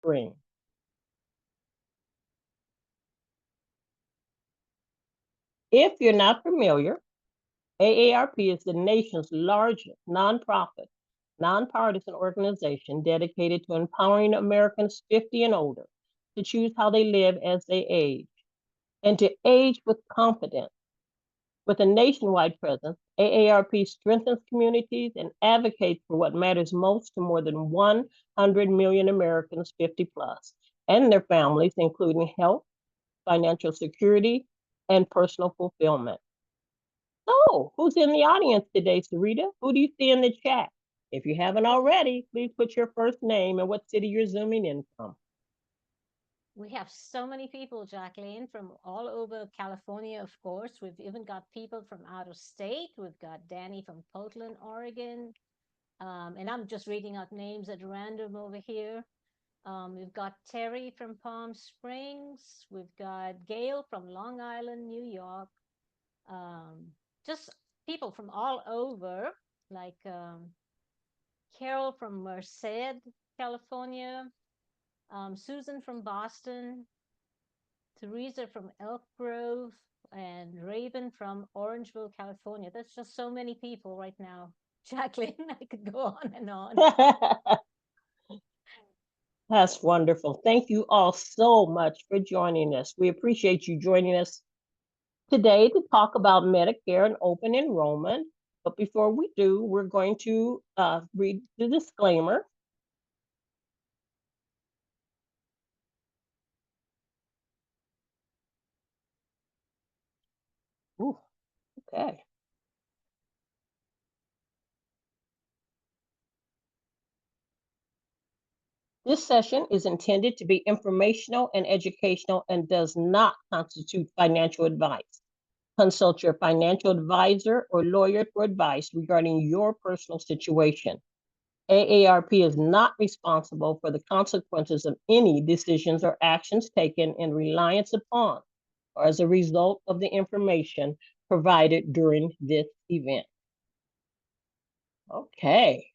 screen. If you're not familiar, AARP is the nation's largest nonprofit, nonpartisan organization dedicated to empowering Americans 50 and older to choose how they live as they age and to age with confidence. With a nationwide presence, AARP strengthens communities and advocates for what matters most to more than 100 million Americans 50 plus and their families, including health, financial security, and personal fulfillment. So, who's in the audience today, Sarita? Who do you see in the chat? If you haven't already, please put your first name and what city you're zooming in from. We have so many people, Jacqueline, from all over California, of course. We've even got people from out of state. We've got Danny from Portland, Oregon. And I'm just reading out names at random over here. We've got Terry from Palm Springs. We've got Gail from Long Island, New York. Just people from all over, like Carol from Merced, California. Susan from Boston, Teresa from Elk Grove, and Raven from Orangeville, California. That's just so many people right now. Jacqueline, I could go on and on. That's wonderful. Thank you all so much for joining us. We appreciate you joining us today to talk about Medicare and open enrollment. But before we do, we're going to read the disclaimer. Ooh, okay. This session is intended to be informational and educational and does not constitute financial advice. Consult your financial advisor or lawyer for advice regarding your personal situation. AARP is not responsible for the consequences of any decisions or actions taken in reliance upon or as a result of the information provided during this event. Okay.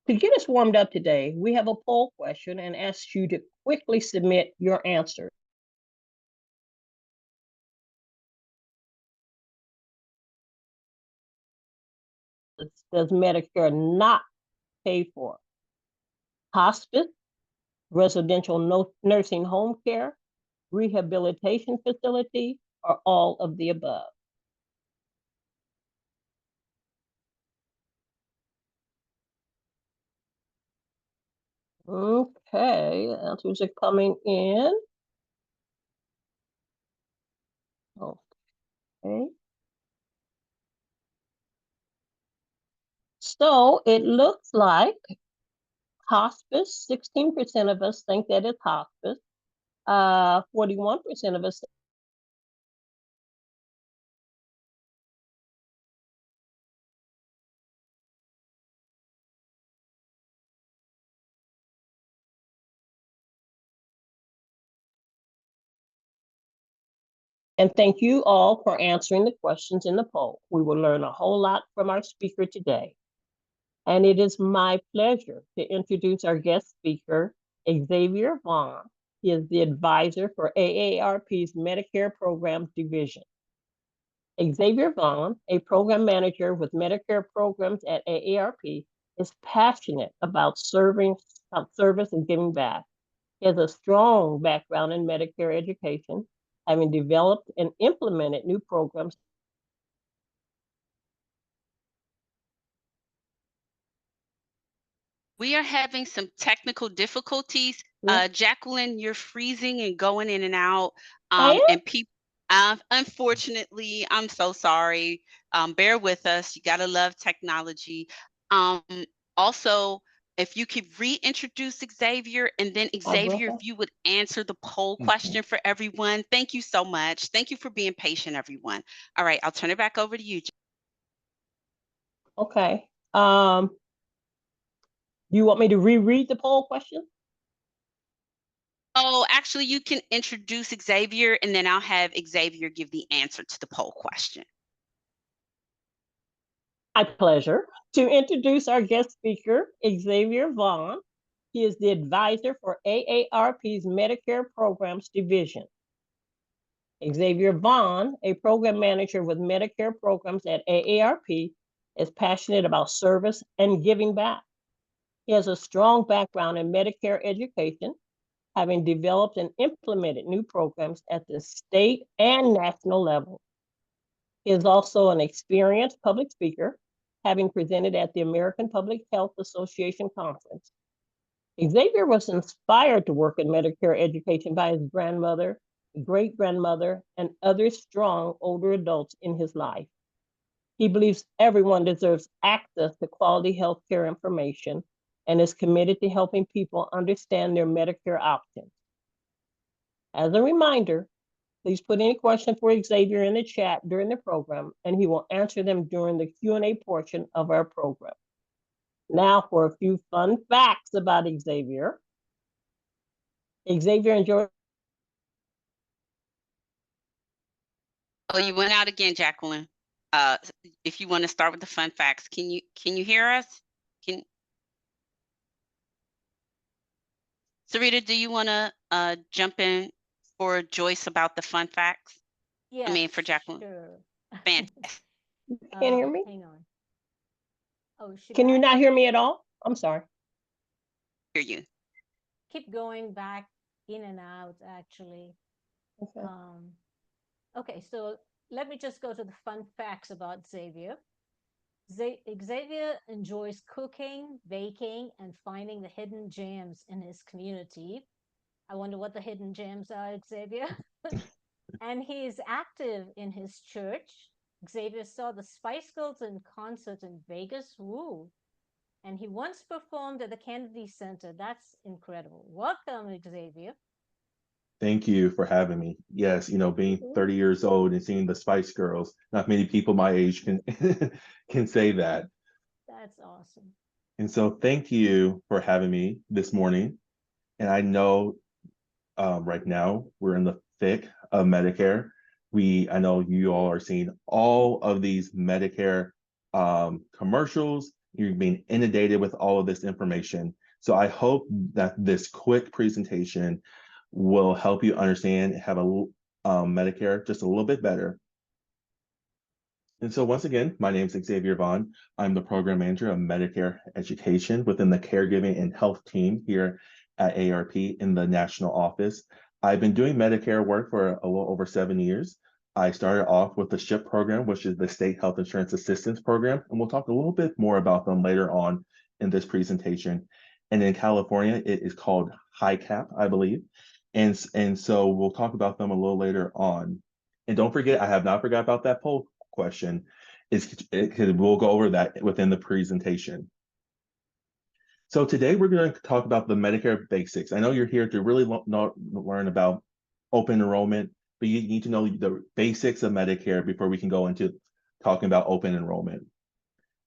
To get us warmed up today, we have a poll question and ask you to quickly submit your answer. Does Medicare not pay for hospice, residential nursing home care, rehabilitation facility, or all of the above? Okay, answers are coming in. Okay. So it looks like hospice, 16% of us think that it's hospice. 41% of us and thank you all for answering the questions in the poll. We will learn a whole lot from our speaker today. And it is my pleasure to introduce our guest speaker, Xavier Vaughn. He is the advisor for AARP's Medicare Program Division. Xavier Vaughn, a program manager with Medicare programs at AARP, is passionate about service and giving back. He has a strong background in Medicare education, having developed and implemented new programs. We are having some technical difficulties. Jacqueline, you're freezing and going in and out. And people, unfortunately, I'm so sorry. Bear with us. You gotta love technology. Also, if you could reintroduce Xavier, and then Xavier, if you would answer the poll question for everyone. Thank you so much. Thank you for being patient, everyone. All right, I'll turn it back over to you. Okay. You want me to reread the poll question? Oh, actually, you can introduce Xavier, and then I'll have Xavier give the answer to the poll question. My pleasure to introduce our guest speaker, Xavier Vaughn. He is the advisor for AARP's Medicare Programs Division. Xavier Vaughn, a program manager with Medicare programs at AARP, is passionate about service and giving back. He has a strong background in Medicare education, having developed and implemented new programs at the state and national level. He is also an experienced public speaker, having presented at the American Public Health Association conference. Xavier was inspired to work in Medicare education by his grandmother, great-grandmother, and other strong older adults in his life. He believes everyone deserves access to quality health care information and is committed to helping people understand their Medicare options. As a reminder, please put any questions for Xavier in the chat during the program, and he will answer them during the Q&A portion of our program. Now for a few fun facts about Xavier. Xavier enjoys. Oh, you went out again, Jacqueline. If you want to start with the fun facts, can you hear us? Sarita, do you want to jump in for Joyce about the fun facts? Yeah, I mean, for Jacqueline. Sure. Fantastic. You can't hear me? Hang on. Oh, Can you not hear me at all? I'm sorry. Hear you. Keep going back in and out, actually. Okay. Okay, so let me just go to the fun facts about Xavier. Xavier enjoys cooking, baking, and finding the hidden gems in his community. I wonder what the hidden gems are, Xavier. And he is active in his church. Xavier saw the Spice Girls in concert in Vegas. Woo! And he once performed at the Kennedy Center. That's incredible. Welcome, Xavier. Thank you for having me. Yes, being 30 years old and seeing the Spice Girls, not many people my age can can say that. That's awesome. And so thank you for having me this morning. And I know right now we're in the thick of Medicare. I know you all are seeing all of these Medicare commercials. You're being inundated with all of this information. So I hope that this quick presentation will help you understand and have a Medicare just a little bit better. And so once again, my name is Xavier Vaughn. I'm the program manager of Medicare education within the caregiving and health team here at AARP in the national office. I've been doing Medicare work for a little over 7 years. I started off with the SHIP program, which is the State Health Insurance Assistance Program, and we'll talk a little bit more about them later on in this presentation. And in California, it is called HICAP, I believe. And so we'll talk about them a little later on. And don't forget, I have not forgot about that poll question. We'll go over that within the presentation. So today we're going to talk about the Medicare basics. I know you're here to really learn about open enrollment, but you need to know the basics of Medicare before we can go into talking about open enrollment.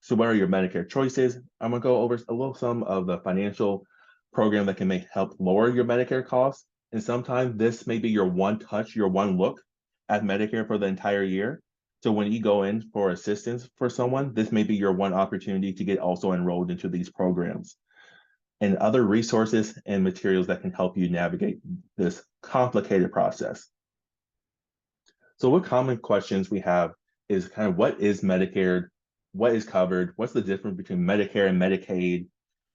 So what are your Medicare choices? I'm going to go over some of the financial program that can help lower your Medicare costs. And sometimes this may be your one touch, your one look at Medicare for the entire year. So when you go in for assistance for someone, this may be your one opportunity to get also enrolled into these programs. And other resources and materials that can help you navigate this complicated process. So what common questions we have is kind of what is Medicare, what is covered, what's the difference between Medicare and Medicaid,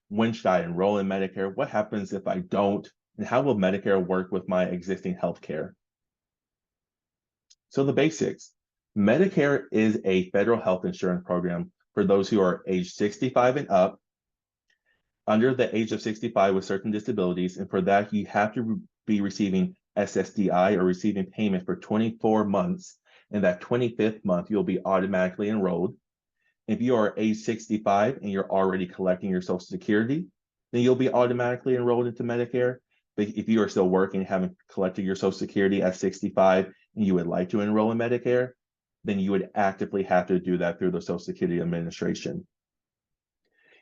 when should I enroll in Medicare, what happens if I don't, and how will Medicare work with my existing health care? So the basics. Medicare is a federal health insurance program for those who are age 65 and up, under the age of 65 with certain disabilities, and for that you have to be receiving SSDI or receiving payment for 24 months, and that 25th month you'll be automatically enrolled. If you are age 65 and you're already collecting your Social Security, then you'll be automatically enrolled into Medicare. But if you are still working, haven't collected your Social Security at 65, and you would like to enroll in Medicare, then you would actively have to do that through the Social Security Administration.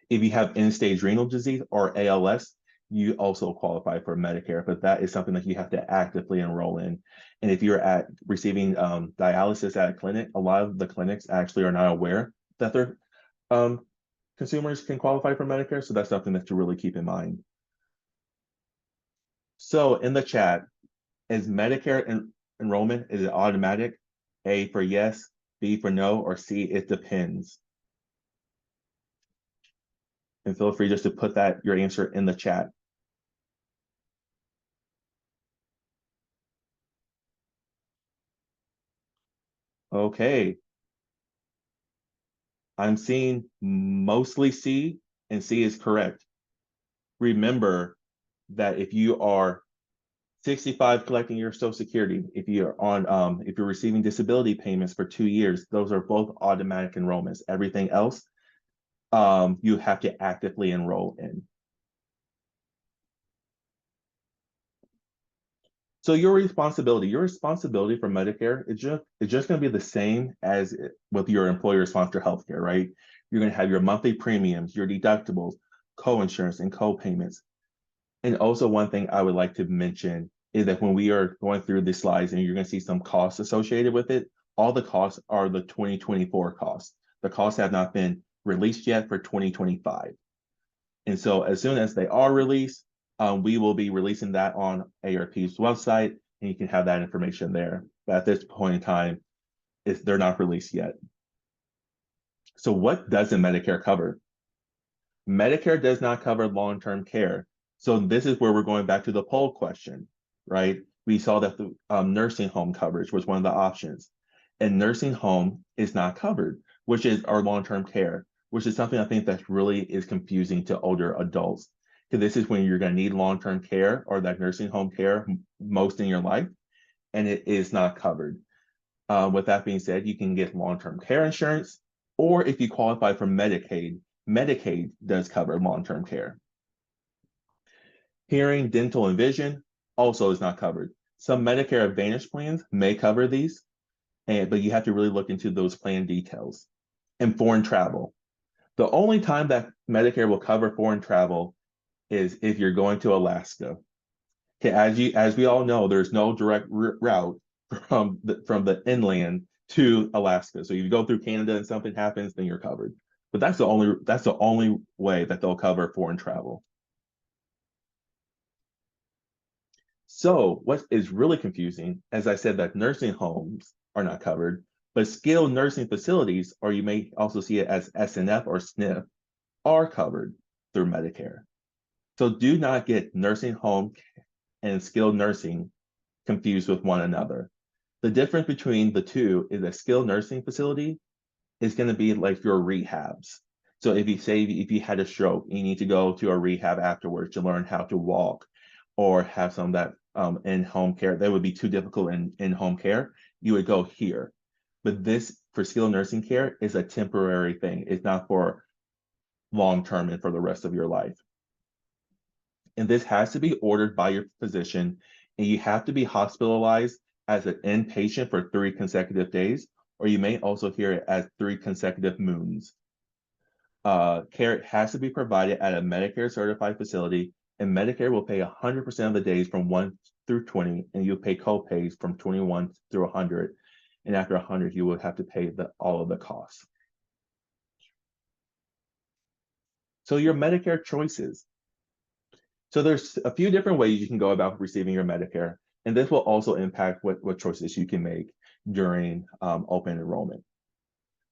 If you have end-stage renal disease or ALS, you also qualify for Medicare, but that is something that you have to actively enroll in. And if you're receiving dialysis at a clinic, a lot of the clinics actually are not aware that they're consumers can qualify for Medicare. So that's something that to really keep in mind. So in the chat, is Medicare enrollment, is it automatic? A for yes, B for no, or C, it depends. And feel free just to put that, your answer in the chat. Okay. I'm seeing mostly C, and C is correct. Remember that if you are 65 collecting your Social Security, if you're on if you're receiving disability payments for 2 years, those are both automatic enrollments. Everything else you have to actively enroll in. So your responsibility for Medicare is just going to be the same as with your employer-sponsored healthcare, right? You're going to have your monthly premiums, your deductibles, co-insurance, and co-payments. And also one thing I would like to mention is that when we are going through the slides and you're going to see some costs associated with it, all the costs are the 2024 costs. The costs have not been released yet for 2025. And so as soon as they are released, we will be releasing that on AARP's website, and you can have that information there. But at this point in time, they're not released yet. So what doesn't Medicare cover? Medicare does not cover long-term care. So this is where we're going back to the poll question, right? We saw that the nursing home coverage was one of the options. And nursing home is not covered, which is our long-term care, which is something I think that really is confusing to older adults. Because this is when you're going to need long-term care or that nursing home care most in your life, and it is not covered. With that being said, you can get long-term care insurance, or if you qualify for Medicaid, Medicaid does cover long-term care. Hearing, dental, and vision also is not covered. Some Medicare Advantage plans may cover these, but you have to really look into those plan details. And foreign travel. The only time that Medicare will cover foreign travel is if you're going to Alaska. Okay, as we all know, there's no direct route from the inland to Alaska. So if you go through Canada and something happens, then you're covered. But that's the only way that they'll cover foreign travel. So what is really confusing, as I said, that nursing homes are not covered, but skilled nursing facilities, or you may also see it as SNF or SNF, are covered through Medicare. So do not get nursing home and skilled nursing confused with one another. The difference between the two is a skilled nursing facility is going to be like your rehabs. So if you had a stroke, you need to go to a rehab afterwards to learn how to walk or have some of that in-home care. That would be too difficult in home care. You would go here. But this for skilled nursing care is a temporary thing. It's not for long-term and for the rest of your life. And this has to be ordered by your physician, and you have to be hospitalized as an inpatient for 3 consecutive days, or you may also hear it as 3 consecutive moons. Care has to be provided at a Medicare certified facility, and Medicare will pay 100% of the days from 1 through 20, and you'll pay co-pays from 21 through 100. And after 100, you will have to pay all of the costs. So your Medicare choices. So there's a few different ways you can go about receiving your Medicare, and this will also impact what choices you can make during open enrollment.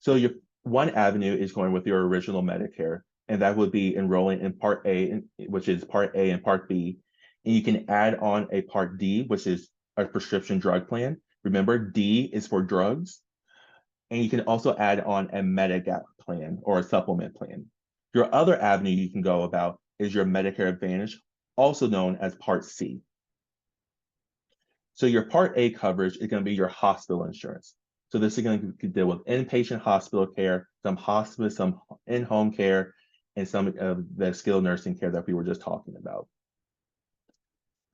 So your one avenue is going with your original Medicare, and that would be enrolling in Part A, which is Part A and Part B. And you can add on a Part D, which is a prescription drug plan. Remember, D is for drugs. And you can also add on a Medigap plan or a supplement plan. Your other avenue you can go about is your Medicare Advantage, also known as Part C. So your Part A coverage is going to be your hospital insurance. So this is going to deal with inpatient hospital care, some hospice, some in-home care, and some of the skilled nursing care that we were just talking about.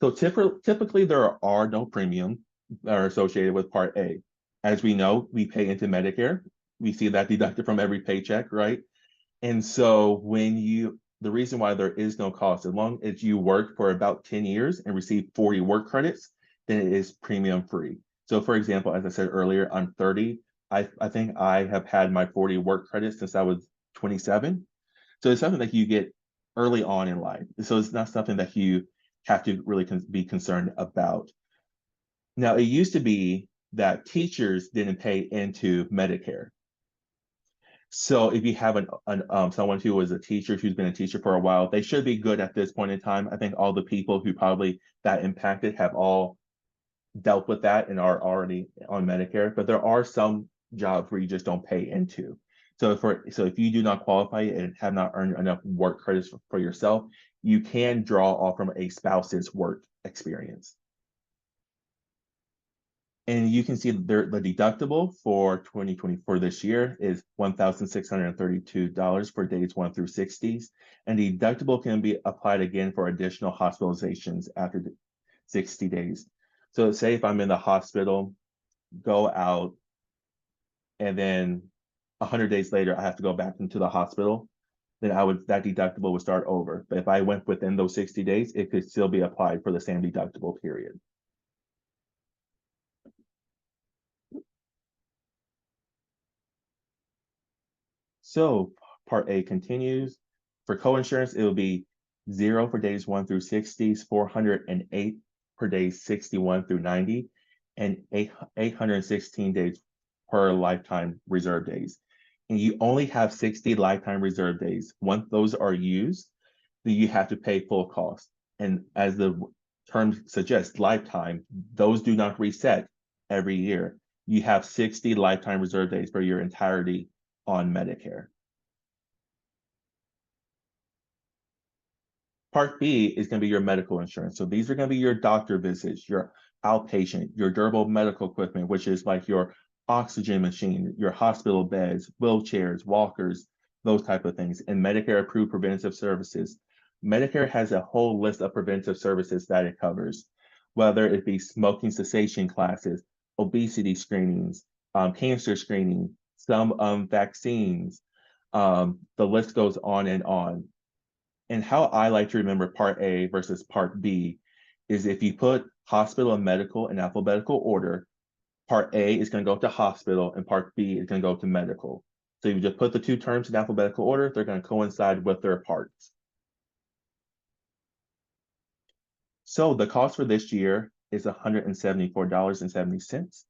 So typically there are no premiums that are associated with Part A. As we know, we pay into Medicare. We see that deducted from every paycheck, right? And so the reason why there is no cost, as long as you work for about 10 years and receive 40 work credits, then it is premium free. So for example, as I said earlier, I'm 30. I think I have had my 40 work credits since I was 27. So it's something that you get early on in life. So it's not something that you have to really be concerned about. Now, it used to be that teachers didn't pay into Medicare. So if you have someone who was a teacher, who's been a teacher for a while, they should be good at this point in time. I think all the people who probably that impacted have all dealt with that and are already on Medicare, but there are some jobs where you just don't pay into. So if you do not qualify and have not earned enough work credits for yourself, you can draw off from a spouse's work experience. And you can see the deductible for 2024 this year is $1,632 for days 1 through 60s. And the deductible can be applied again for additional hospitalizations after 60 days. So say if I'm in the hospital, go out, and then 100 days later, I have to go back into the hospital, then that deductible would start over. But if I went within those 60 days, it could still be applied for the same deductible period. So Part A continues. For coinsurance, it will be 0 for days 1 through 60s, 408 per day 61 through 90, and 816 days per lifetime reserve days. And you only have 60 lifetime reserve days. Once those are used, then you have to pay full cost. And as the term suggests, lifetime, those do not reset every year. You have 60 lifetime reserve days for your entirety on Medicare. Part B is going to be your medical insurance. So these are going to be your doctor visits, your outpatient, your durable medical equipment, which is like your oxygen machine, your hospital beds, wheelchairs, walkers, those type of things, and Medicare approved preventative services. Medicare has a whole list of preventive services that it covers, whether it be smoking cessation classes, obesity screenings, cancer screening, some vaccines. The list goes on and on. And how I like to remember Part A versus Part B is if you put hospital and medical in alphabetical order, Part A is going to go to hospital and Part B is going to go to medical. So you just put the two terms in alphabetical order, they're going to coincide with their parts. So the cost for this year is $174.70.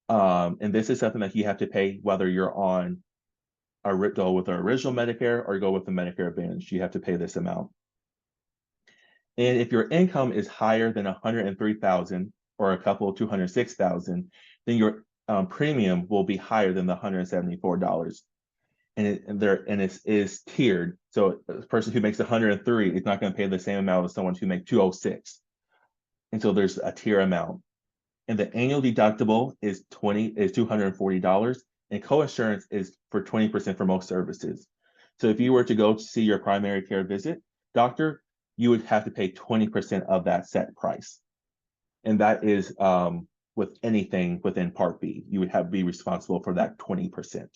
And this is something that you have to pay whether you're on go with the original Medicare or go with the Medicare Advantage. You have to pay this amount. And if your income is higher than $103,000 or a couple of $206,000, then your premium will be higher than the $174. And it is tiered. So a person who makes 103 is not going to pay the same amount as someone who makes 206. And so there's a tier amount. And the annual deductible is $240, and coinsurance is for 20% for most services. So if you were to go to see your primary care visit doctor, you would have to pay 20% of that set price. And that is with anything within Part B, you would have to be responsible for that 20%.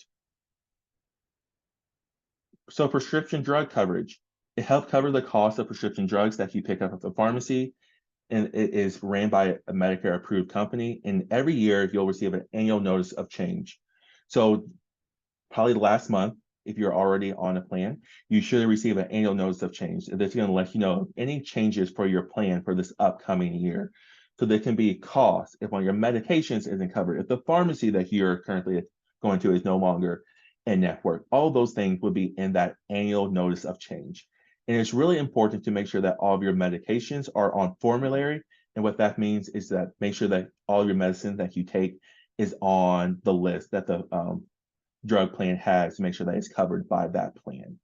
So prescription drug coverage, it helps cover the cost of prescription drugs that you pick up at the pharmacy, and it is ran by a Medicare approved company. And every year you'll receive an annual notice of change. So probably last month, if you're already on a plan, you should receive an annual notice of change. That's going to let you know any changes for your plan for this upcoming year. So there can be costs if one of your medications isn't covered, if the pharmacy that you're currently going to is no longer in network. All those things would be in that annual notice of change. And it's really important to make sure that all of your medications are on formulary. And what that means is that make sure that all your medicine that you take is on the list that the drug plan has to make sure that it's covered by that plan.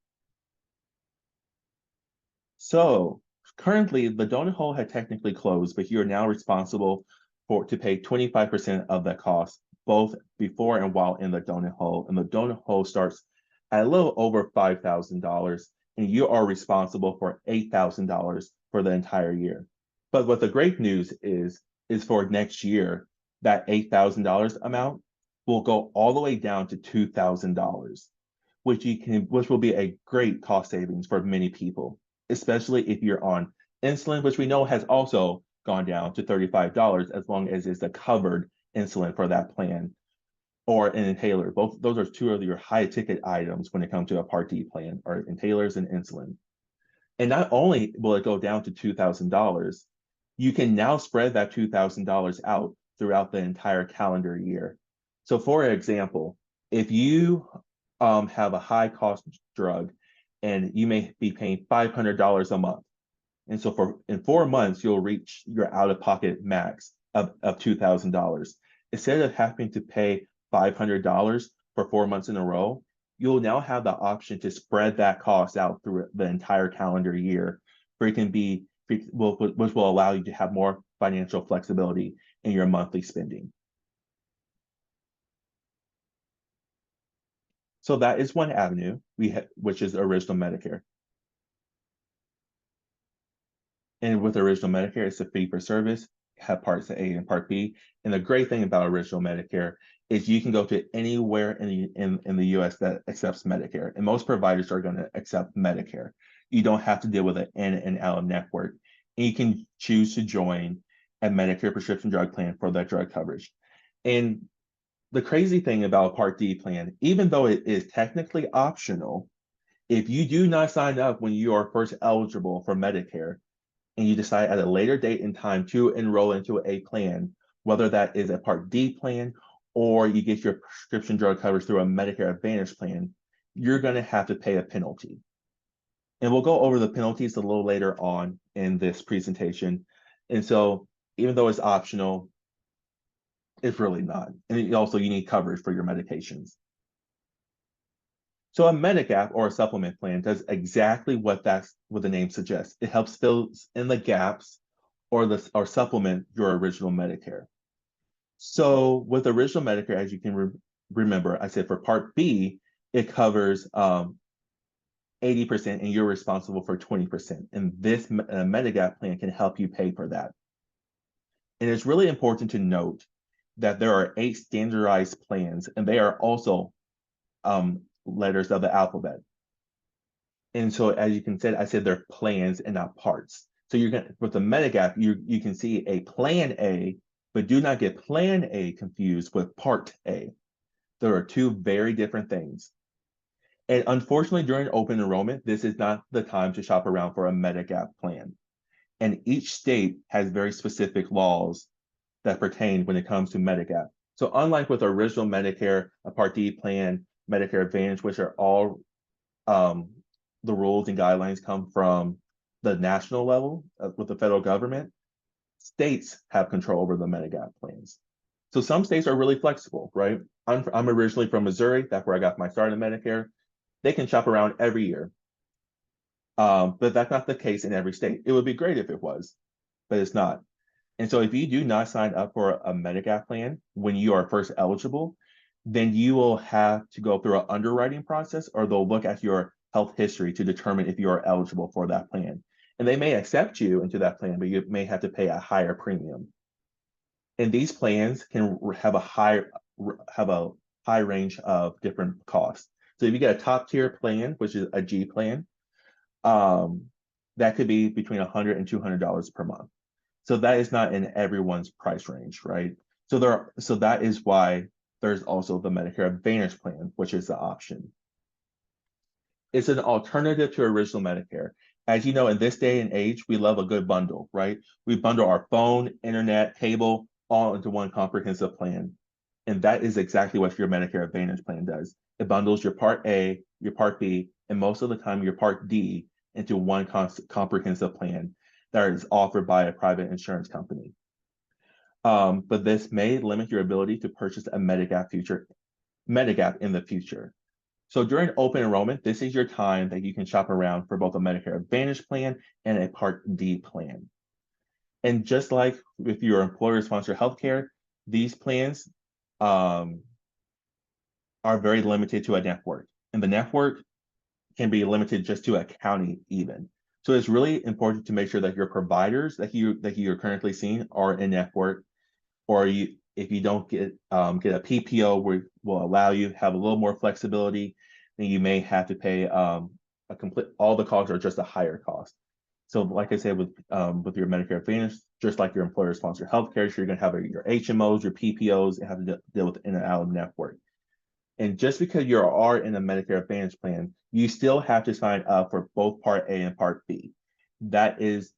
So currently the donut hole had technically closed, but you're now responsible to pay 25% of the cost, both before and while in the donut hole. And the donut hole starts at a little over $5,000, and you are responsible for $8,000 for the entire year. But what the great news is for next year, that $8,000 amount will go all the way down to $2,000, which will be a great cost savings for many people, especially if you're on insulin, which we know has also gone down to $35 as long as it's a covered insulin for that plan. or an inhaler. Both those are two of your high ticket items when it comes to a Part D plan, or inhalers and insulin. And not only will it go down to $2,000, you can now spread that $2,000 out throughout the entire calendar year. So for example, if you have a high cost drug and you may be paying $500 a month, and so in 4 months, you'll reach your out-of-pocket max of $2,000. Instead of having to pay $500 for 4 months in a row, you'll now have the option to spread that cost out through the entire calendar year, where it can be, which will allow you to have more financial flexibility in your monthly spending. So that is one avenue which is original Medicare. And with original Medicare, it's a fee for service, have Parts A and Part B. And the great thing about original Medicare is you can go to anywhere in the US that accepts Medicare. And most providers are going to accept Medicare. You don't have to deal with an in and out network. And you can choose to join a Medicare prescription drug plan for that drug coverage. And the crazy thing about a Part D plan, even though it is technically optional, if you do not sign up when you are first eligible for Medicare, and you decide at a later date in time to enroll into a plan, whether that is a Part D plan or you get your prescription drug coverage through a Medicare Advantage plan, you're going to have to pay a penalty. And we'll go over the penalties a little later on in this presentation. And so even though it's optional, it's really not. And also you need coverage for your medications. So a Medigap or a supplement plan does exactly what the name suggests. It helps fill in the gaps or supplement your original Medicare. So with original Medicare, as you can remember, I said for Part B, it covers 80% and you're responsible for 20%. And this Medigap plan can help you pay for that. And it's really important to note that there are 8 standardized plans, and they are also letters of the alphabet. And so as you can see, I said they're plans and not parts. So you're going to, with the Medigap, you can see a Plan A, but do not get Plan A confused with Part A. There are 2 very different things. And unfortunately, during open enrollment, this is not the time to shop around for a Medigap plan. And each state has very specific laws that pertain when it comes to Medigap. So unlike with original Medicare, a Part D plan, Medicare Advantage, which are all the rules and guidelines come from the national level with the federal government, states have control over the Medigap plans. So some states are really flexible, right? I'm originally from Missouri. That's where I got my start in Medicare. They can shop around every year. But that's not the case in every state. It would be great if it was, but it's not. And so if you do not sign up for a Medigap plan when you are first eligible, then you will have to go through an underwriting process, or they'll look at your health history to determine if you are eligible for that plan. And they may accept you into that plan, but you may have to pay a higher premium. And these plans can have a high range of different costs. So if you get a top tier plan, which is a G plan, that could be between $100 and $200 per month. So that is not in everyone's price range, right? So that is why there's also the Medicare Advantage plan, which is the option. It's an alternative to original Medicare. As you know, in this day and age, we love a good bundle, right? We bundle our phone, internet, cable, all into one comprehensive plan. And that is exactly what your Medicare Advantage plan does. It bundles your Part A, your Part B, and most of the time your Part D into one comprehensive plan that is offered by a private insurance company. But this may limit your ability to purchase a Medigap in the future. So during open enrollment, this is your time that you can shop around for both a Medicare Advantage plan and a Part D plan. And just like with your employer-sponsored healthcare, these plans are very limited to a network. And the network can be limited just to a county even. So it's really important to make sure that your providers that you're currently seeing are in network, or if you don't get a PPO, will allow you to have a little more flexibility, then you may have to pay all the costs are just a higher cost. So like I said, with your Medicare Advantage, just like your employer-sponsored healthcare, so you're going to have your HMOs, your PPOs, and have to deal with in and out of network. And just because you are in a Medicare Advantage plan, you still have to sign up for both Part A and Part B. That is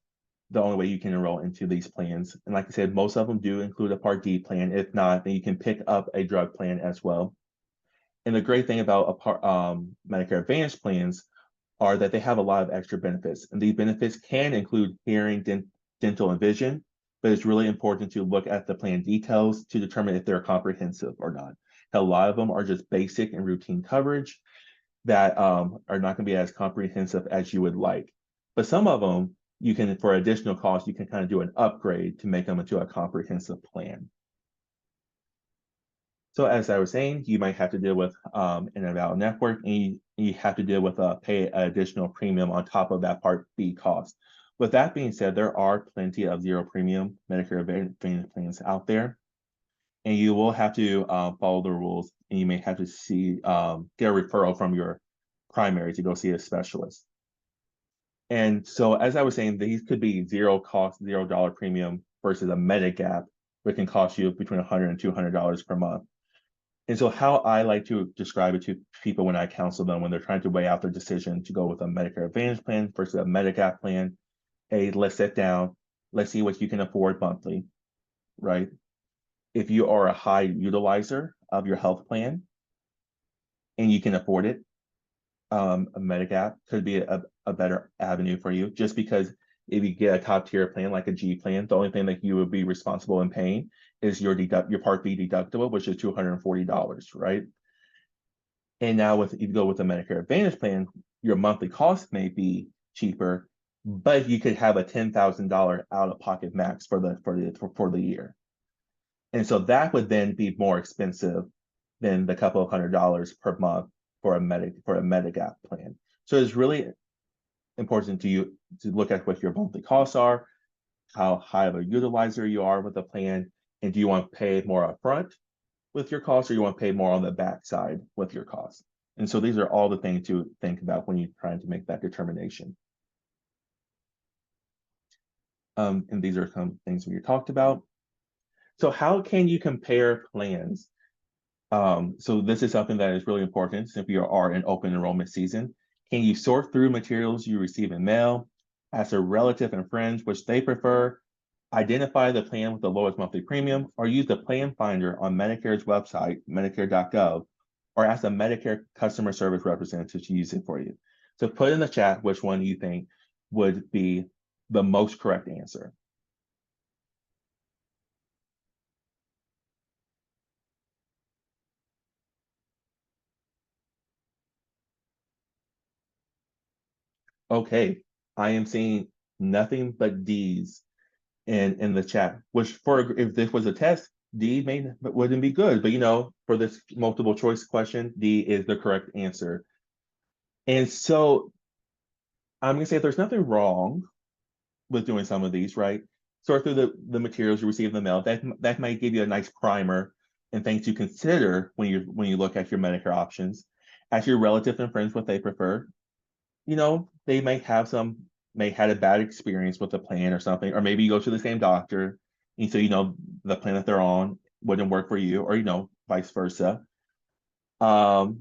the only way you can enroll into these plans. And like I said, most of them do include a Part D plan. If not, then you can pick up a drug plan as well. And the great thing about Medicare Advantage plans are that they have a lot of extra benefits. And these benefits can include hearing, dental, and vision, but it's really important to look at the plan details to determine if they're comprehensive or not. A lot of them are just basic and routine coverage that are not going to be as comprehensive as you would like. But some of them, you can, for additional cost, you can kind of do an upgrade to make them into a comprehensive plan. So as I was saying, you might have to deal with an invalid network, and you have to deal with pay an additional premium on top of that Part B cost. With that being said, there are plenty of zero premium Medicare Advantage plans out there, and you will have to follow the rules, and you may have to get a referral from your primary to go see a specialist. And so, as I was saying, these could be zero cost, $0 premium versus a Medigap, which can cost you between $100 and $200 per month. And so how I like to describe it to people when I counsel them, when they're trying to weigh out their decision to go with a Medicare Advantage plan versus a Medigap plan, hey, let's sit down, let's see what you can afford monthly, right? If you are a high utilizer of your health plan and you can afford it, a Medigap could be a better avenue for you, just because if you get a top tier plan like a G plan, the only thing that you would be responsible in paying is your Part B deductible, which is $240, right? And now if you go with a Medicare Advantage plan, your monthly cost may be cheaper, but you could have a $10,000 out-of-pocket max for the year. And so that would then be more expensive than the couple of $100 per month for a Medigap plan. So it's really important to you to look at what your monthly costs are, how high of a utilizer you are with the plan, and do you want to pay more upfront with your costs, or you want to pay more on the backside with your costs? And so these are all the things to think about when you're trying to make that determination. And these are some things we talked about. So how can you compare plans? So this is something that is really important since we are in open enrollment season. Can you sort through materials you receive in mail, ask a relative and friends which they prefer, identify the plan with the lowest monthly premium, or use the plan finder on Medicare's website, medicare.gov, or ask a Medicare customer service representative to use it for you? So put in the chat which one you think would be the most correct answer. Okay, I am seeing nothing but D's in the chat, which if this was a test, D wouldn't be good, but for this multiple choice question, D is the correct answer. And so I'm gonna say there's nothing wrong with doing some of these, right? Sort through the materials you receive in the mail. That might give you a nice primer and things to consider when you look at your Medicare options. Ask your relatives and friends what they prefer. They may had a bad experience with the plan or something, or maybe you go to the same doctor, and so the plan that they're on wouldn't work for you, or vice versa. But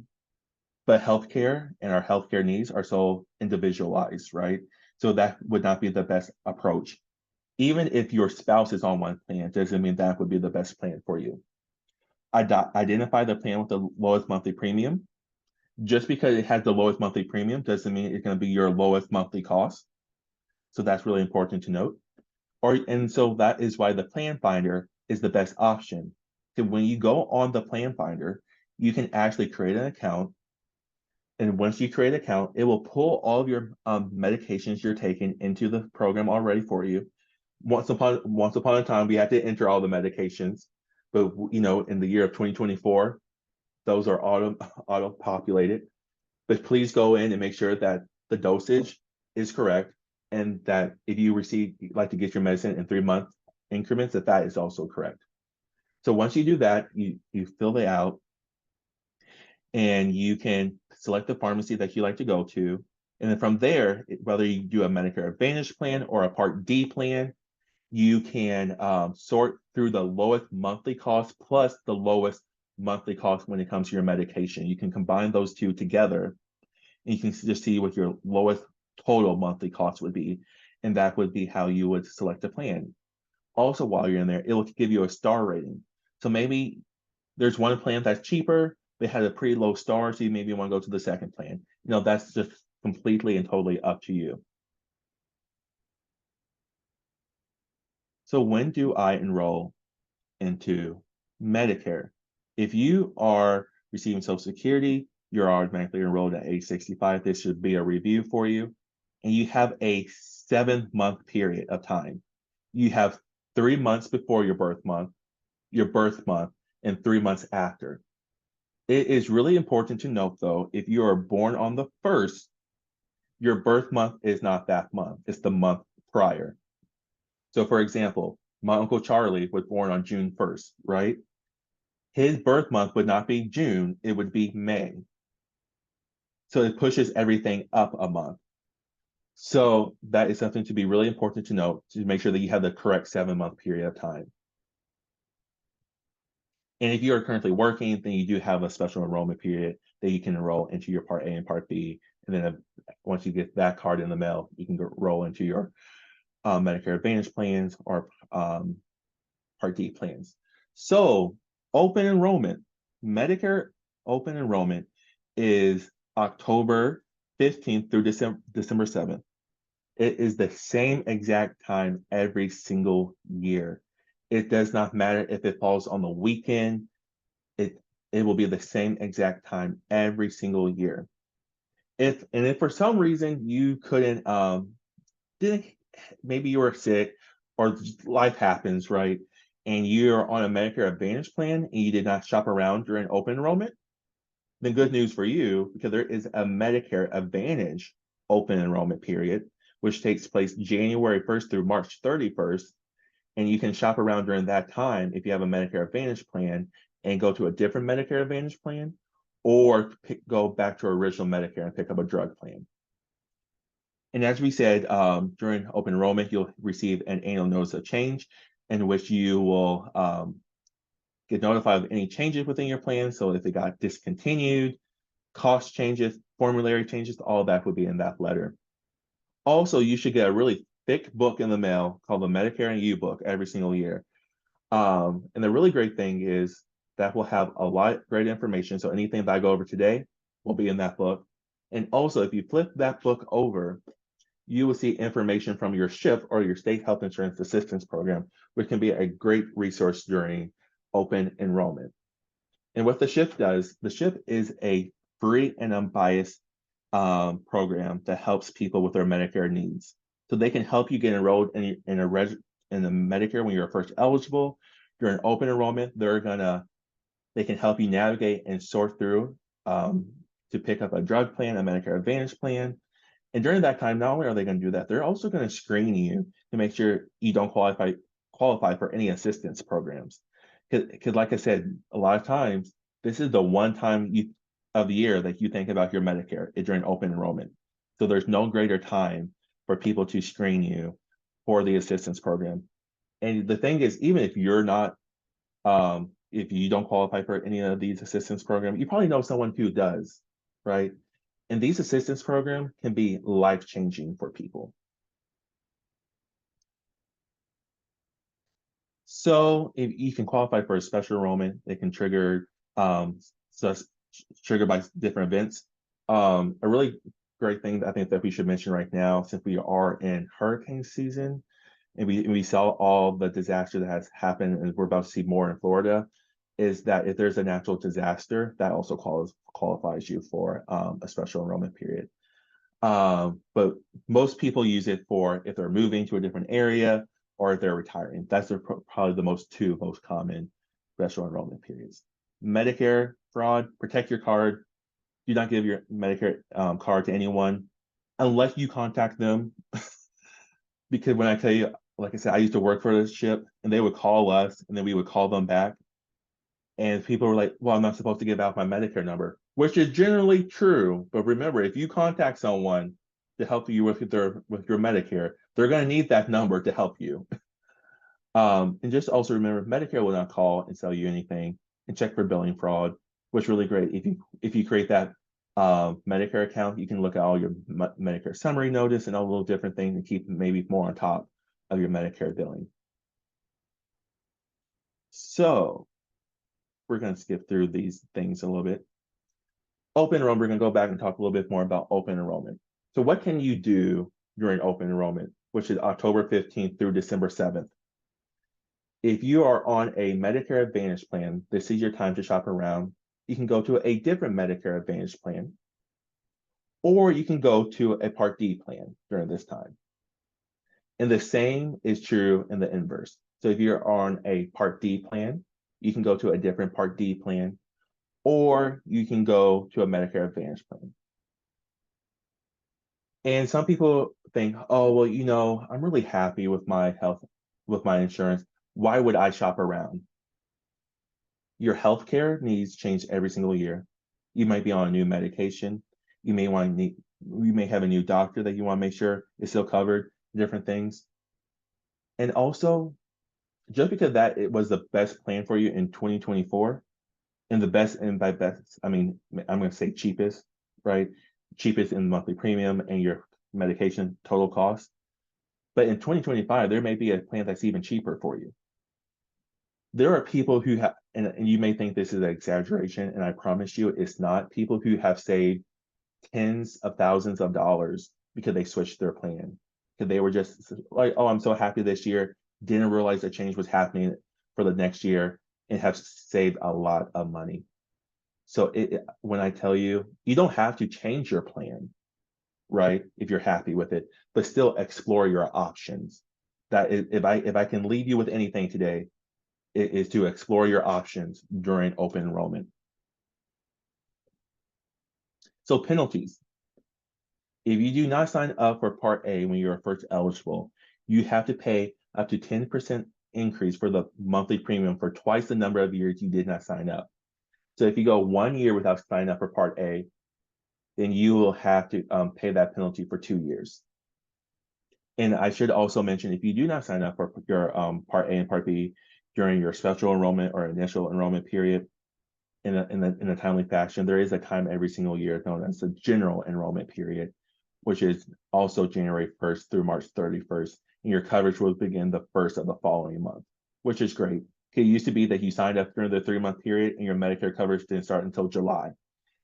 healthcare and our healthcare needs are so individualized, right? So that would not be the best approach. Even if your spouse is on one plan, doesn't mean that would be the best plan for you. Identify the plan with the lowest monthly premium. Just because it has the lowest monthly premium doesn't mean it's going to be your lowest monthly cost. So that's really important to note. And so that is why the plan finder is the best option. So when you go on the plan finder, you can actually create an account. And once you create an account, it will pull all of your medications you're taking into the program already for you. Once upon a time, we had to enter all the medications, but in the year of 2024, those are auto populated. But please go in and make sure that the dosage is correct, and that if you like to get your medicine in 3-month increments, that is also correct. So once you do that, you fill it out, and you can select the pharmacy that you like to go to. And then from there, whether you do a Medicare Advantage plan or a Part D plan, you can sort through the lowest monthly cost plus the lowest monthly cost when it comes to your medication. You can combine those two together, and you can just see what your lowest total monthly cost would be. And that would be how you would select a plan. Also, while you're in there, it will give you a star rating. So maybe there's one plan that's cheaper, but had a pretty low star, so you maybe want to go to the second plan. That's just completely and totally up to you. So when do I enroll into Medicare? If you are receiving Social Security, you're automatically enrolled at age 65. This should be a review for you. And you have a 7-month period of time. You have 3 months before your birth month, and 3 months after. It is really important to note, though, if you are born on the 1st, your birth month is not that month. It's the month prior. So, for example, my Uncle Charlie was born on June 1st, right? His birth month would not be June, it would be May. So it pushes everything up a month. So that is something to be really important to note, to make sure that you have the correct 7-month period of time. And if you are currently working, then you do have a special enrollment period that you can enroll into your Part A and Part B. And then once you get that card in the mail, you can roll into your Medicare Advantage plans or Part D plans. So open enrollment, Medicare open enrollment is October 15th through December 7th. It is the same exact time every single year. It does not matter if it falls on the weekend. It will be the same exact time every single year. If for some reason you couldn't maybe you were sick or life happens, right? And you're on a Medicare Advantage plan and you did not shop around during open enrollment, then good news for you, because there is a Medicare Advantage open enrollment period, which takes place January 1st through March 31st. And you can shop around during that time if you have a Medicare Advantage plan and go to a different Medicare Advantage plan, or go back to original Medicare and pick up a drug plan. And as we said, during open enrollment, you'll receive an annual notice of change in which you will get notified of any changes within your plan. So if it got discontinued, cost changes, formulary changes, all of that would be in that letter. Also, you should get a really thick book in the mail called the Medicare and You book every single year. And the really great thing is that will have a lot of great information. So anything that I go over today will be in that book. And also, if you flip that book over, you will see information from your SHIP or your State Health Insurance Assistance Program, which can be a great resource during open enrollment. And what the SHIP does, the SHIP is a free and unbiased program that helps people with their Medicare needs. So they can help you get enrolled in the Medicare when you're first eligible. During open enrollment, they can help you navigate and sort through to pick up a drug plan, a Medicare Advantage plan. And during that time, not only are they going to do that, they're also going to screen you to make sure you don't qualify for any assistance programs. Because like I said, a lot of times, this is the one time of the year that you think about your Medicare during open enrollment. So there's no greater time for people to screen you for the assistance program. And the thing is, even if you're not, if you don't qualify for any of these assistance programs, you probably know someone who does, right? And these assistance programs can be life-changing for people. So if you can qualify for a special enrollment, it can trigger triggered by different events. A really great thing that I think that we should mention right now, since we are in hurricane season, and we saw all the disaster that has happened, and we're about to see more in Florida, is that if there's a natural disaster, that also qualifies you for a special enrollment period. But most people use it for if they're moving to a different area or if they're retiring. That's probably the two most common special enrollment periods. Medicare fraud, protect your card. Do not give your Medicare card to anyone unless you contact them. Because when I tell you, like I said, I used to work for this SHIP, and they would call us and then we would call them back. And people were like, well, I'm not supposed to give out my Medicare number, which is generally true. But remember, if you contact someone, to help you with your Medicare, they're going to need that number to help you. And just also remember, Medicare will not call and sell you anything and check for billing fraud, which is really great. If you create that Medicare account, you can look at all your Medicare summary notice and all those different things and keep maybe more on top of your Medicare billing. So we're going to skip through these things a little bit. Open enrollment, we're going to go back and talk a little bit more about open enrollment. So what can you do during open enrollment, which is October 15th through December 7th? If you are on a Medicare Advantage plan, this is your time to shop around. You can go to a different Medicare Advantage plan, or you can go to a Part D plan during this time. And the same is true in the inverse. So if you're on a Part D plan, you can go to a different Part D plan, or you can go to a Medicare Advantage plan. And some people think, oh, well, you know, I'm really happy with my health, with my insurance. Why would I shop around? Your healthcare needs change every single year. You might be on a new medication. You may have a new doctor that you want to make sure is still covered, different things. And also, just because that it was the best plan for you in 2024, and the best, and by best, I mean, I'm going to say cheapest, right? Cheapest in monthly premium and your medication total cost. But in 2025, there may be a plan that's even cheaper for you. There are people who have, and you may think this is an exaggeration, and I promise you it's not, people who have saved tens of thousands of dollars because they switched their plan. Because they were just like, oh, I'm so happy this year, didn't realize a change was happening for the next year, and have saved a lot of money. So when I tell you, you don't have to change your plan, right? If you're happy with it, but still explore your options. That is, if I can leave you with anything today, it is to explore your options during open enrollment. So penalties. If you do not sign up for Part A when you're first eligible, you have to pay up to 10% increase for the monthly premium for twice the number of years you did not sign up. So if you go 1 year without signing up for Part A, then you will have to pay that penalty for 2 years. And I should also mention, if you do not sign up for your Part A and Part B during your special enrollment or initial enrollment period in a timely fashion, there is a time every single year known as the general enrollment period, which is also January 1st through March 31st. And your coverage will begin the first of the following month, which is great. It used to be that you signed up during the 3-month period and your Medicare coverage didn't start until July.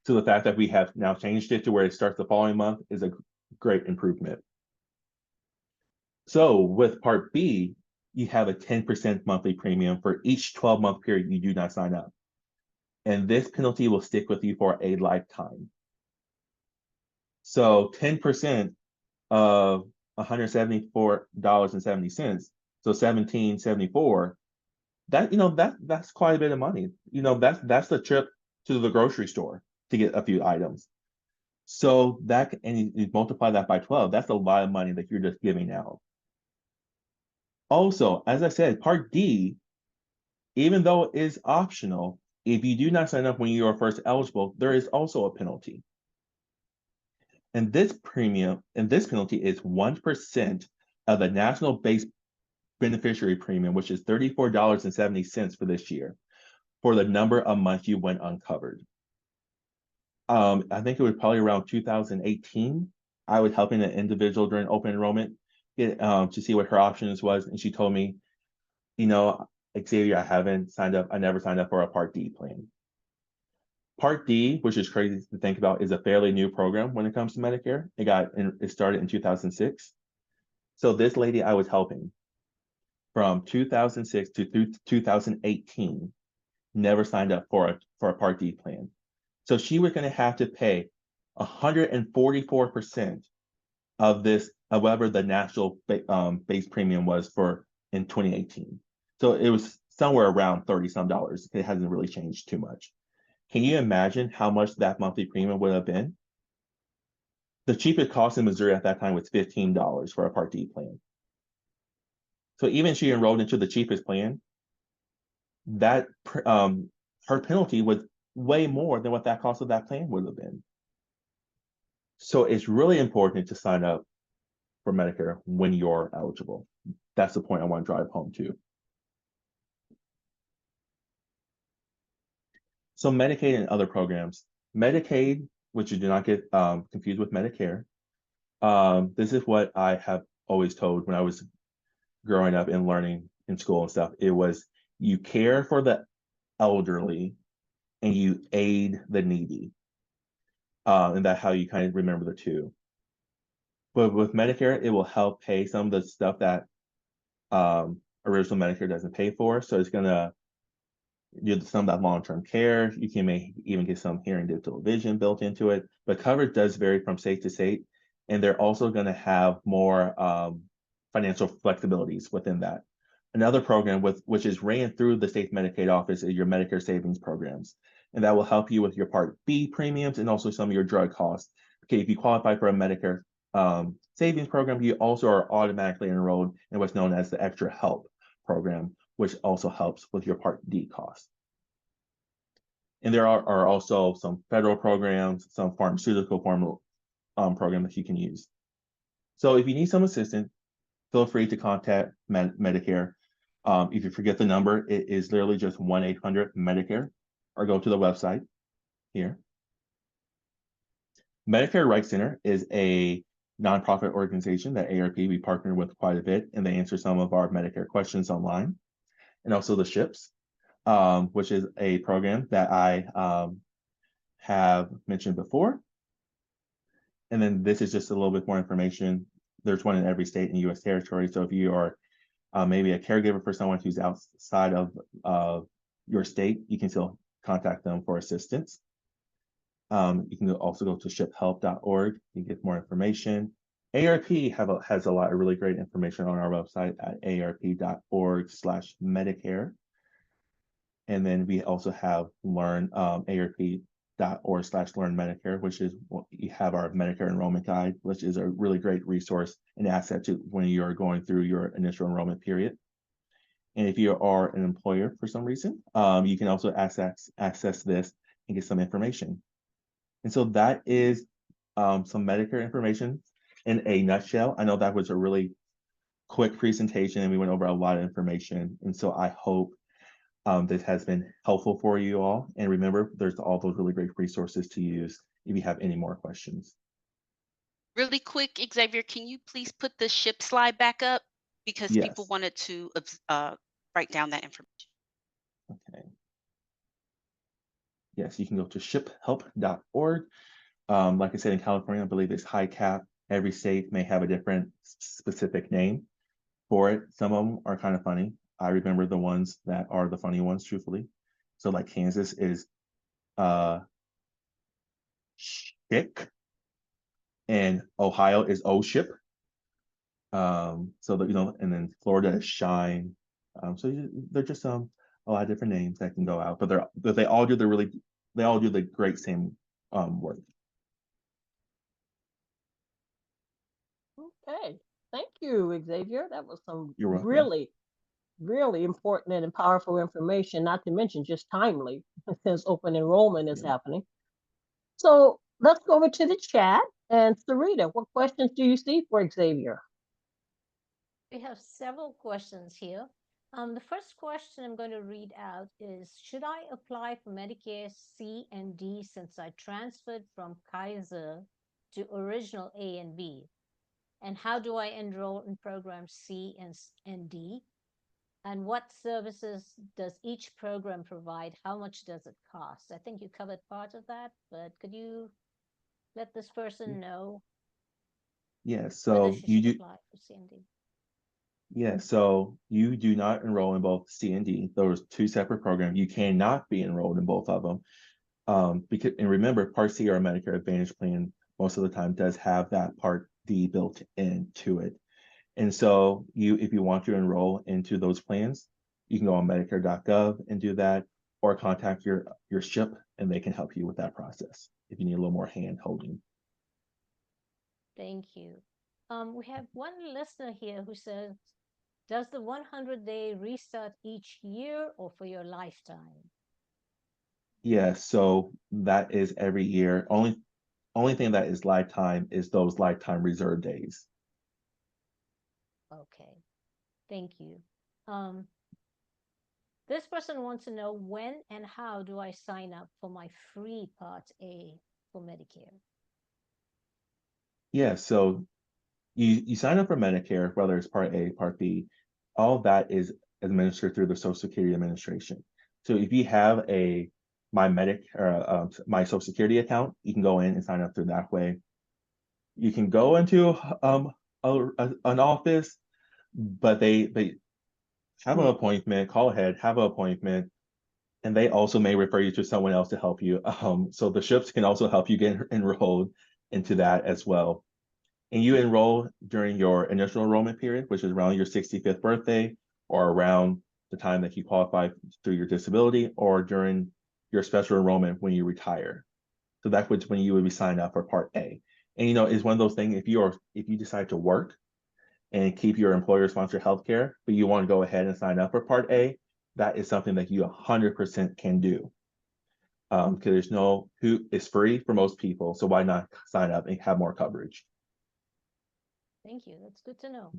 So the fact that we have now changed it to where it starts the following month is a great improvement. So with Part B, you have a 10% monthly premium for each 12-month period you do not sign up. And this penalty will stick with you for a lifetime. So 10% of $174.70, so $17.74, that's quite a bit of money. That's the trip to the grocery store to get a few items. So and you multiply that by 12, that's a lot of money that you're just giving out. Also, as I said, Part D, even though it is optional, if you do not sign up when you are first eligible, there is also a penalty. And this penalty is 1% of the national base beneficiary premium, which is $34.70 for this year, for the number of months you went uncovered. I think it was probably around 2018. I was helping an individual during open enrollment to see what her options was, and she told me, Xavier, I never signed up for a Part D plan. Part D, which is crazy to think about, is a fairly new program when it comes to Medicare. It started in 2006. So this lady I was helping from 2006 to 2018 never signed up for a Part D plan. So she was going to have to pay 144% of this, however the national base premium was for in 2018. So it was somewhere around 30 some dollars. It hasn't really changed too much. Can you imagine how much that monthly premium would have been? The cheapest cost in Missouri at that time was $15 for a Part D plan. So even she enrolled into the cheapest plan, that her penalty was way more than what that cost of that plan would have been. So it's really important to sign up for Medicare when you're eligible. That's the point I want to drive home to. So Medicaid and other programs. Medicaid, which you do not get confused with Medicare. This is what I have always told when I was growing up and learning in school and stuff. It was you care for the elderly and you aid the needy. And that's how you kind of remember the two. But with Medicare, it will help pay some of the stuff that original Medicare doesn't pay for. So it's gonna do some of that long-term care. You can even get some hearing, dental, vision built into it. But coverage does vary from state to state, and they're also going to have more financial flexibilities within that. Another program which is ran through the state Medicaid office is your Medicare savings programs, and that will help you with your Part B premiums and also some of your drug costs. Okay, if you qualify for a Medicare savings program, you also are automatically enrolled in what's known as the Extra Help program, which also helps with your Part D costs. And there are also some federal programs, some pharmaceutical programs that you can use. So if you need some assistance, feel free to contact Medicare. If you forget the number, it is literally just 1-800-MEDICARE, or go to the website here. Medicare Rights Center is a nonprofit organization that AARP we partner with quite a bit, and they answer some of our Medicare questions online. And also the SHIPS, which is a program that I have mentioned before. And then this is just a little bit more information. There's one in every state and U.S. territory. So if you are maybe a caregiver for someone who's outside of your state, you can still contact them for assistance. You can also go to shiphelp.org and get more information. AARP has a lot of really great information on our website at aarp.org/Medicare. And then we also have AARP.org/Learn Medicare, which is you have our Medicare enrollment guide, which is a really great resource and asset to when you are going through your initial enrollment period. And if you are an employer for some reason, you can also access this and get some information. And so that is some Medicare information in a nutshell. I know that was a really quick presentation and we went over a lot of information. And so I hope this has been helpful for you all. And remember, there's all those really great resources to use if you have any more questions. Really quick, Xavier, can you please put the SHIP slide back up? Because Yes. people wanted to write down that information. Okay. Yes, you can go to shiphelp.org. Like I said, in California, I believe it's high cap. Every state may have a different specific name for it. Some of them are kind of funny. I remember the ones that are the funny ones, truthfully. So like Kansas is SHIC, and Ohio is OSHIP. So that and then Florida is Shine. So they're just a lot of different names that can go out, but they all do the great same work. Okay, thank you, Xavier. That was some You're welcome. really, really important and powerful information, not to mention just timely since open enrollment is happening. So let's go over to the chat. And Sarita, what questions do you see for Xavier? We have several questions here. The first question I'm going to read out is, should I apply for Medicare C and D since I transferred from Kaiser to original A and B? And how do I enroll in program C and D? And what services does each program provide? How much does it cost? I think you covered part of that, but could you let this person know Yeah, whether so she you should do. apply for C and D? Yeah, so you do not enroll in both C and D. Those two separate programs. You cannot be enrolled in both of them. Because and remember, Part C or Medicare Advantage plan most of the time does have that Part D built into it. And so if you want to enroll into those plans, you can go on Medicare.gov and do that, or contact your SHIP and they can help you with that process if you need a little more hand holding. Thank you. We have one listener here who says, does the 100-day restart each year or for your lifetime? Yeah, so that is every year. Only Only thing that is lifetime is those lifetime reserve days. Okay, thank you. This person wants to know when and how do I sign up for my free Part A for Medicare? Yeah, so you sign up for Medicare, whether it's Part A, Part B, all of that is administered through the Social Security Administration. So if you have a my Social Security account, you can go in and sign up through that way. You can go into an office, but they have an appointment, call ahead, have an appointment, and they also may refer you to someone else to help you. So the ships can also help you get enrolled into that as well. And you enroll during your initial enrollment period, which is around your 65th birthday or around the time that you qualify through your disability, or during your special enrollment when you retire. So that's when you would be signed up for Part A. And it's one of those things, if you decide to work and keep your employer sponsored healthcare, but you want to go ahead and sign up for Part A, that is something that you 100% can do. Because it's free for most people. So why not sign up and have more coverage? Thank you. That's good to know.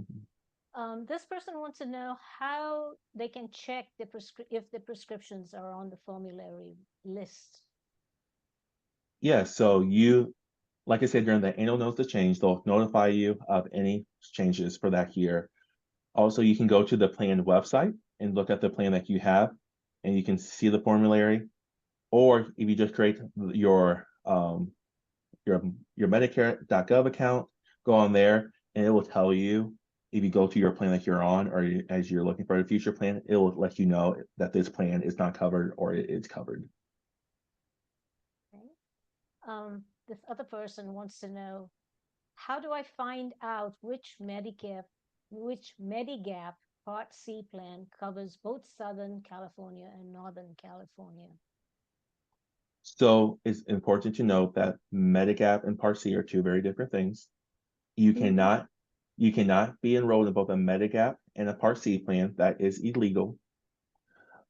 This person wants to know how they can check if the prescriptions are on the formulary list. Yeah, so like I said, during the annual notice of change, they'll notify you of any changes for that year. Also, you can go to the plan website and look at the plan that you have, and you can see the formulary. Or if you just create your Medicare.gov account, go on there, and it will tell you if you go to your plan that you're on, or as you're looking for a future plan, it will let you know that this plan is not covered or it is covered. Okay. This other person wants to know, how do I find out which Medigap Part C plan covers both Southern California and Northern California? So it's important to note that Medigap and Part C are two very different things. You cannot be enrolled in both a Medigap and a Part C plan. That is illegal.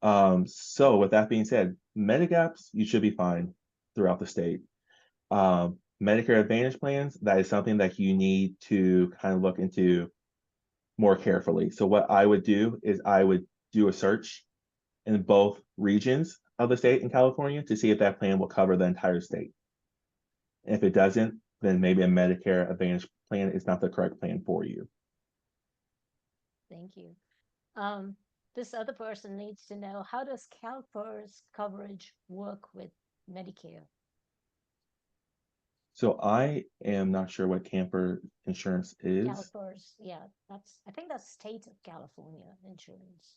So with that being said, Medicaps, you should be fine throughout the state. Medicare Advantage plans, that is something that you need to kind of look into more carefully. So what I would do is I would do a search in both regions of the state in California to see if that plan will cover the entire state. And if it doesn't, then maybe a Medicare Advantage plan is not the correct plan for you. Thank you. This other person needs to know, how does CalPERS coverage work with Medicare? So I am not sure what camper insurance is. CalPERS, yeah, I think that's state of California insurance.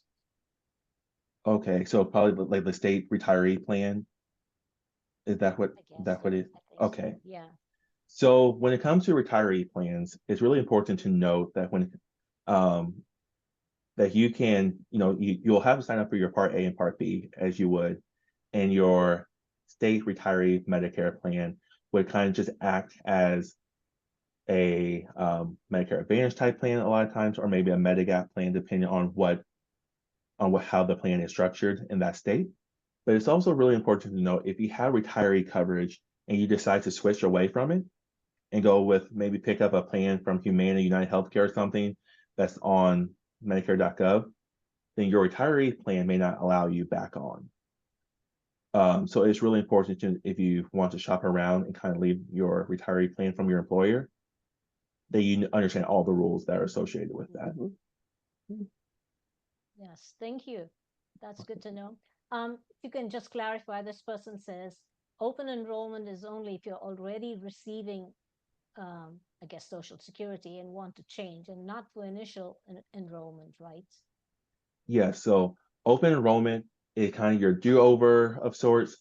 Okay, so probably like the state retiree plan. Is that what I guess that what so. it? I think so. Okay. Yeah. So when it comes to retiree plans, it's really important to note that um, that you can, you'll have to sign up for your Part A and Part B as you would, and your state retiree Medicare plan would kind of just act as a Medicare Advantage type plan a lot of times, or maybe a Medigap plan, depending on how the plan is structured in that state. But it's also really important to know if you have retiree coverage and you decide to switch away from it and go with maybe pick up a plan from Humana, United Healthcare, or something that's on Medicare.gov, then your retiree plan may not allow you back on. So it's really important if you want to shop around and kind of leave your retiree plan from your employer, that you understand all the rules that are associated with that. Yes, thank you. That's good to know. If you can just clarify, this person says open enrollment is only if you're already receiving, I guess, Social Security and want to change, and not for initial enrollment, right? Yeah, so open enrollment is kind of your do-over of sorts,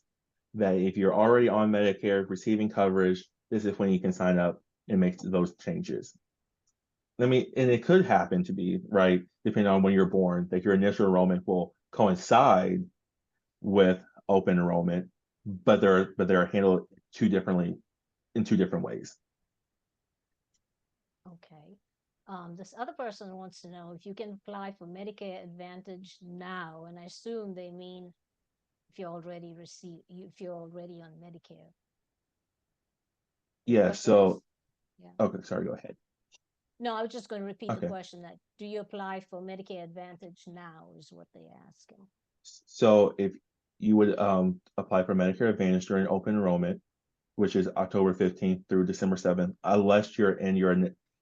that if you're already on Medicare receiving coverage, this is when you can sign up and make those changes. And it could happen to be, right, depending on when you're born, that your initial enrollment will coincide with open enrollment, but they're handled in two different ways. Okay. This other person wants to know if you can apply for Medicare Advantage now, and I assume they mean if you're already on Medicare. Yeah, But so, yeah. okay, sorry, go ahead. No, I was just going to repeat the Okay. question that do you apply for Medicare Advantage now is what they asking. So if you would apply for Medicare Advantage during open enrollment, which is October 15th through December 7th, unless you're in your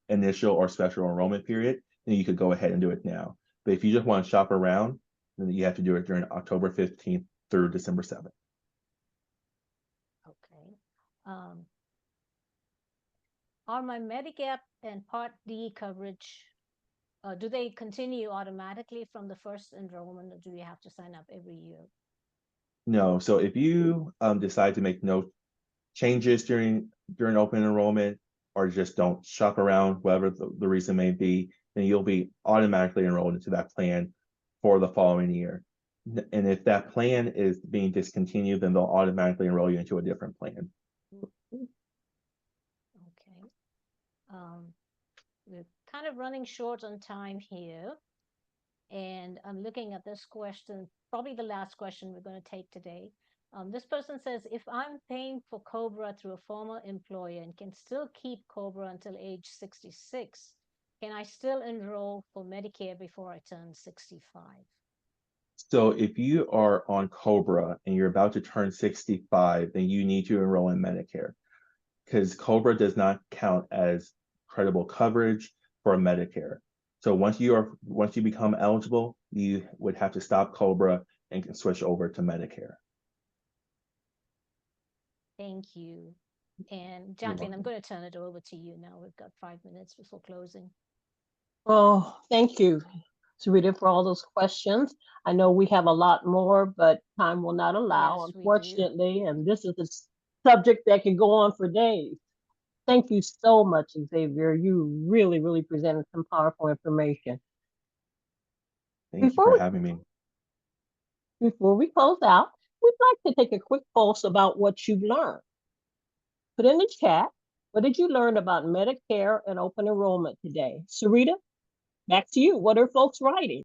initial or special enrollment period, then you could go ahead and do it now. But if you just want to shop around, then you have to do it during October 15th through December 7th. Okay. Are my Medicare and Part D coverage, do they continue automatically from the first enrollment, or do you have to sign up every year? No, so if you decide to make no changes during open enrollment, or just don't shop around, whatever the reason may be, then you'll be automatically enrolled into that plan for the following year. And if that plan is being discontinued, then they'll automatically enroll you into a different plan. Okay. We're kind of running short on time here. And I'm looking at this question, probably the last question we're going to take today. This person says, if I'm paying for COBRA through a former employer and can still keep COBRA until age 66, can I still enroll for Medicare before I turn 65? So if you are on COBRA and you're about to turn 65, then you need to enroll in Medicare, because COBRA does not count as credible coverage for Medicare. So once you become eligible, you would have to stop COBRA and can switch over to Medicare. Thank you. And Jacqueline, I'm going to turn it over to you now. We've got 5 minutes before closing. Oh, thank you, Sarita, for all those questions. I know we have a lot more, but time will not allow, Yes, we do. unfortunately, and this is a subject that can go on for days. Thank you so much, Xavier. You really, really presented some powerful information. Thank you for having me. Before we close out, we'd like to take a quick pulse about what you've learned. Put in the chat, what did you learn about Medicare and open enrollment today? Sarita, back to you. What are folks writing?